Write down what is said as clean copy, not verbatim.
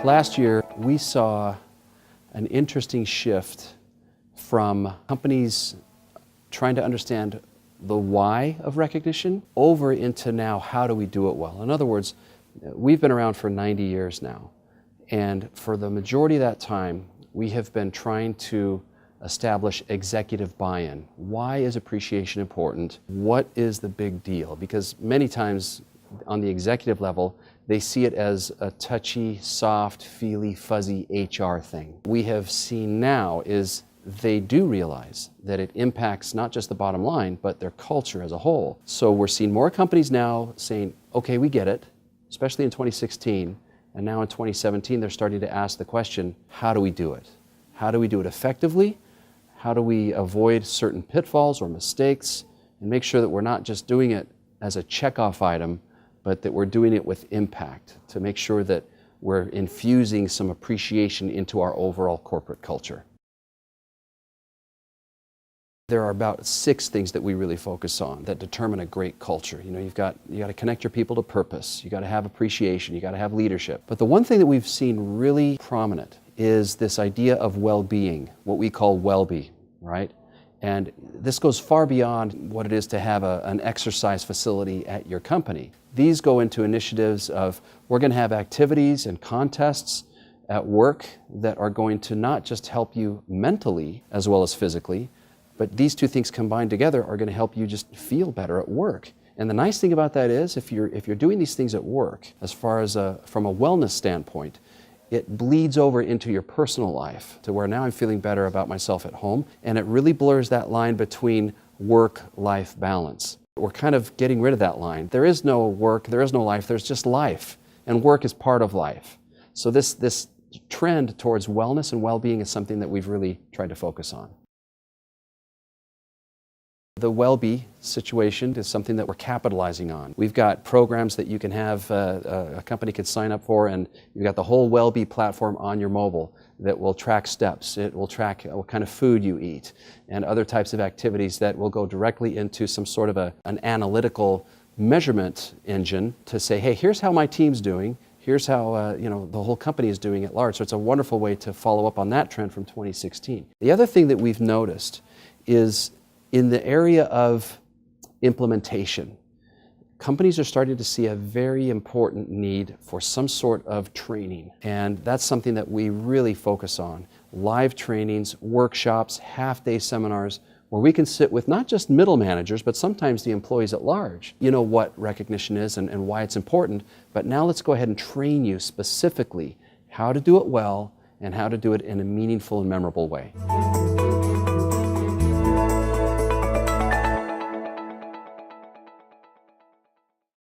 Last year, we saw an interesting shift from companies trying to understand the why of recognition over into now how do we do it well. In other words, we've been around for 90 years now, and for the majority of that time, we have been trying to establish executive buy-in. Why is appreciation important? What is the big deal? Because many times on the executive level, they see it as a touchy, soft, feely, fuzzy HR thing. We have seen now is they do realize that it impacts not just the bottom line, but their culture as a whole. So we're seeing more companies now saying, okay, we get it, especially in 2016, and now in 2017, they're starting to ask the question, how do we do it? How do we do it effectively? How do we avoid certain pitfalls or mistakes and make sure that we're not just doing it as a checkoff item, but that we're doing it with impact to make sure that we're infusing some appreciation into our overall corporate culture. There are about 6 things that we really focus on that determine a great culture. You know, you got to connect your people to purpose. You got to have appreciation. You got to have leadership. But the one thing that we've seen really prominent is this idea of well-being, what we call well-be, right? And this goes far beyond what it is to have an exercise facility at your company. These go into initiatives of we're going to have activities and contests at work that are going to not just help you mentally as well as physically, but these 2 things combined together are going to help you just feel better at work. And the nice thing about that is if you're doing these things at work, as far as from a wellness standpoint, it bleeds over into your personal life to where now I'm feeling better about myself at home, and it really blurs that line between work-life balance. We're kind of getting rid of that line. There is no work, there is no life, there's just life, and work is part of life. So this trend towards wellness and well-being is something that we've really tried to focus on. The well-be situation is something that we're capitalizing on. We've got programs that you can have, a company can sign up for, and you've got the whole well-be platform on your mobile that will track steps. It will track what kind of food you eat and other types of activities that will go directly into some sort of an analytical measurement engine to say, hey, here's how my team's doing. Here's how the whole company is doing at large. So it's a wonderful way to follow up on that trend from 2016. The other thing that we've noticed is in the area of implementation, companies are starting to see a very important need for some sort of training. And that's something that we really focus on. Live trainings, workshops, half-day seminars, where we can sit with not just middle managers, but sometimes the employees at large. You know what recognition is and why it's important, but now let's go ahead and train you specifically how to do it well and how to do it in a meaningful and memorable way.